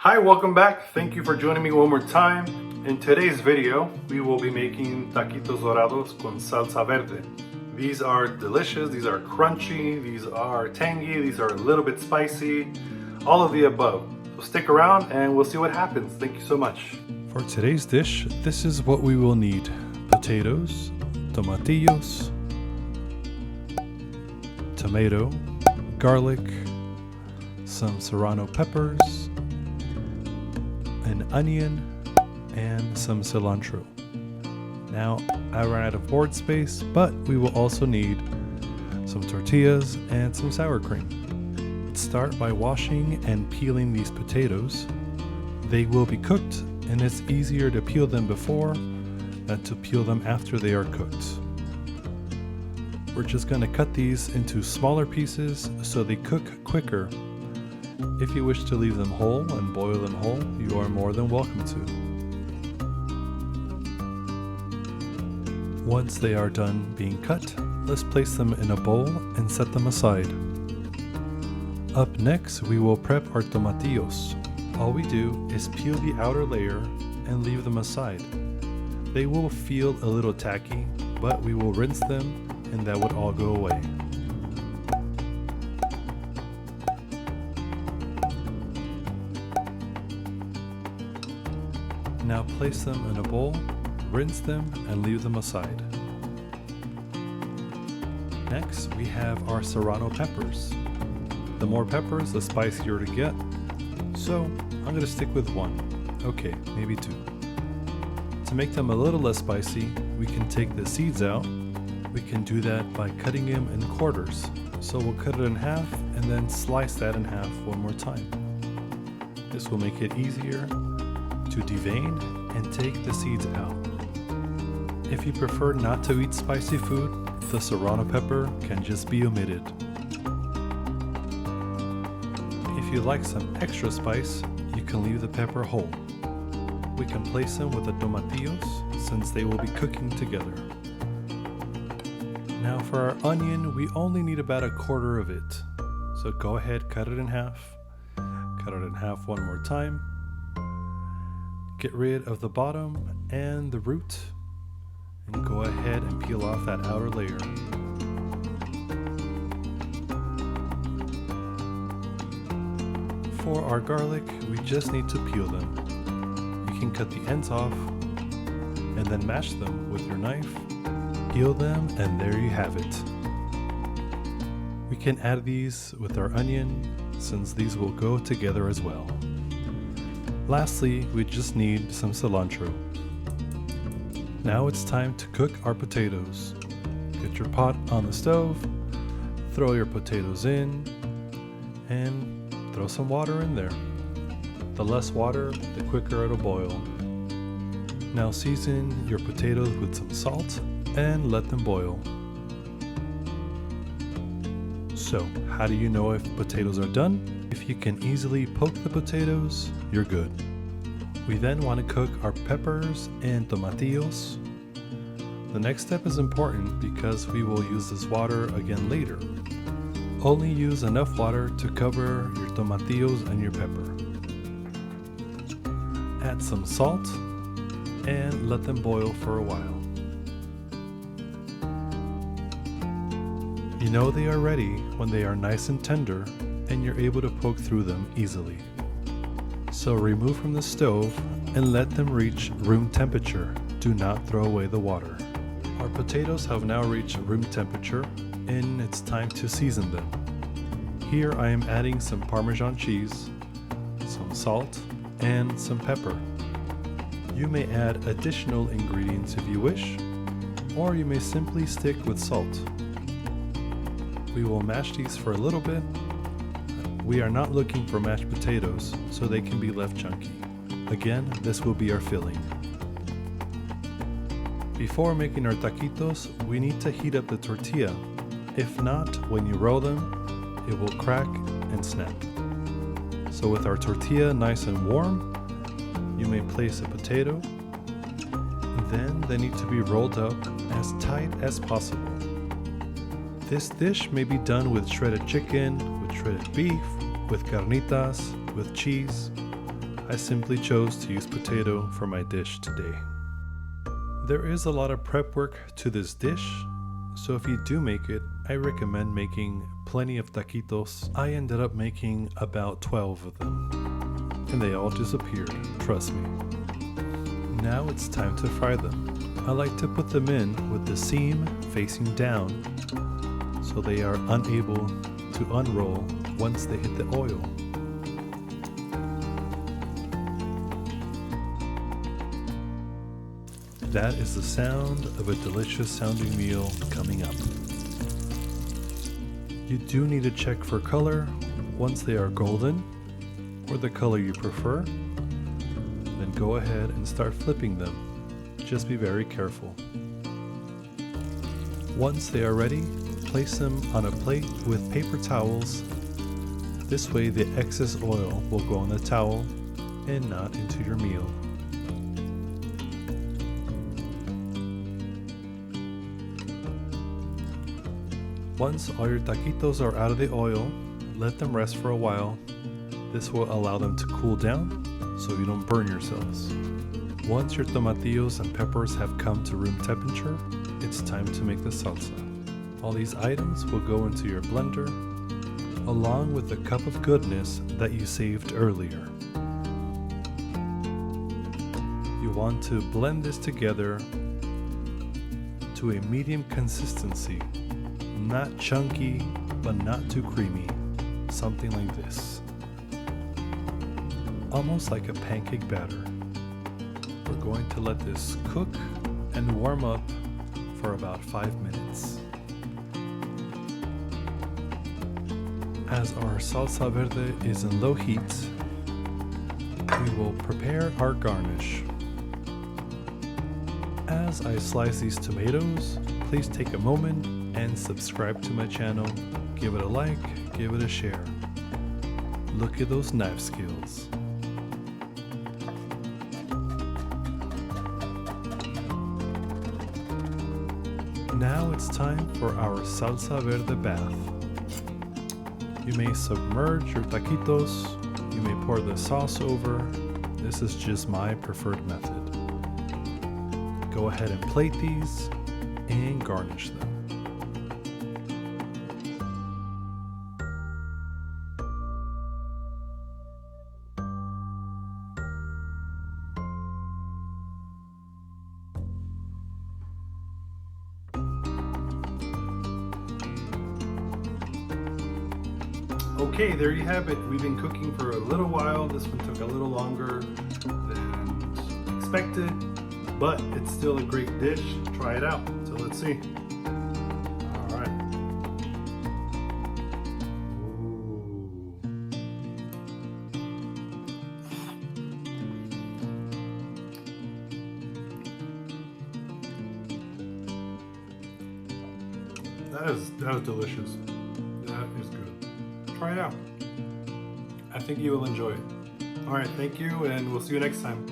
Hi, welcome back. Thank you for joining me one more time. In today's video, we will be making taquitos dorados con salsa verde. These are delicious, these are crunchy, these are tangy, these are a little bit spicy, all of the above. So stick around and we'll see what happens. Thank you so much. For today's dish, this is what we will need. Potatoes, tomatillos, tomato, garlic, some serrano peppers, an onion, and some cilantro. Now, I ran out of board space, but we will also need some tortillas and some sour cream. Let's start by washing and peeling these potatoes. They will be cooked, and it's easier to peel them before than to peel them after they are cooked. We're just going to cut these into smaller pieces so they cook quicker. If you wish to leave them whole and boil them whole, you are more than welcome to. Once they are done being cut, let's place them in a bowl and set them aside. Up next, we will prep our tomatillos. All we do is peel the outer layer and leave them aside. They will feel a little tacky, but we will rinse them and that would all go away. Now place them in a bowl, rinse them, and leave them aside. Next, we have our serrano peppers. The more peppers, the spicier to get. So, I'm going to stick with one. Okay, maybe two. To make them a little less spicy, we can take the seeds out. We can do that by cutting them in quarters. So we'll cut it in half and then slice that in half one more time. This will make it easier to devein and take the seeds out. If you prefer not to eat spicy food, the serrano pepper can just be omitted. If you like some extra spice, you can leave the pepper whole. We can place them with the tomatillos since they will be cooking together. Now for our onion, we only need about a quarter of it. So go ahead, cut it in half. Cut it in half one more time. Get rid of the bottom and the root, and go ahead and peel off that outer layer. For our garlic, we just need to peel them. You can cut the ends off and then mash them with your knife. Peel them, and there you have it. We can add these with our onion since these will go together as well. Lastly, we just need some cilantro. Now it's time to cook our potatoes. Get your pot on the stove, throw your potatoes in, and throw some water in there. The less water, the quicker it'll boil. Now season your potatoes with some salt and let them boil. So, how do you know if potatoes are done? If you can easily poke the potatoes, you're good. We then want to cook our peppers and tomatillos. The next step is important because we will use this water again later. Only use enough water to cover your tomatillos and your pepper. Add some salt and let them boil for a while. You know they are ready when they are nice and tender and you're able to poke through them easily. So remove from the stove and let them reach room temperature. Do not throw away the water. Our potatoes have now reached room temperature and it's time to season them. Here I am adding some Parmesan cheese, some salt, and some pepper. You may add additional ingredients if you wish, or you may simply stick with salt. We will mash these for a little bit. We are not looking for mashed potatoes, so they can be left chunky. Again, this will be our filling. Before making our taquitos, we need to heat up the tortilla. If not, when you roll them, it will crack and snap. So with our tortilla nice and warm, you may place a potato. Then they need to be rolled up as tight as possible. This dish may be done with shredded chicken, with shredded beef, with carnitas, with cheese. I simply chose to use potato for my dish today. There is a lot of prep work to this dish, so if you do make it, I recommend making plenty of taquitos. I ended up making about 12 of them, and they all disappeared, trust me. Now it's time to fry them. I like to put them in with the seam facing down, so they are unable to unroll once they hit the oil. That is the sound of a delicious sounding meal coming up. You do need to check for color. Once they are golden, or the color you prefer, then go ahead and start flipping them. Just be very careful. Once they are ready, place them on a plate with paper towels. This way the excess oil will go on the towel and not into your meal. Once all your taquitos are out of the oil, let them rest for a while. This will allow them to cool down so you don't burn yourselves. Once your tomatillos and peppers have come to room temperature, it's time to make the salsa. All these items will go into your blender, along with the cup of goodness that you saved earlier. You want to blend this together to a medium consistency. Not chunky, but not too creamy. Something like this. Almost like a pancake batter. We're going to let this cook and warm up for about 5 minutes. As our salsa verde is in low heat, we will prepare our garnish. As I slice these tomatoes, please take a moment and subscribe to my channel. Give it a like, give it a share. Look at those knife skills. Now it's time for our salsa verde bath. You may submerge your taquitos, you may pour the sauce over. This is just my preferred method. Go ahead and plate these and garnish them. Okay, there you have it. We've been cooking for a little while. This one took a little longer than expected, but it's still a great dish. Try it out. So let's see. All right. That is delicious. That is good. Try it out. I think you will enjoy it. All right, thank you, and we'll see you next time.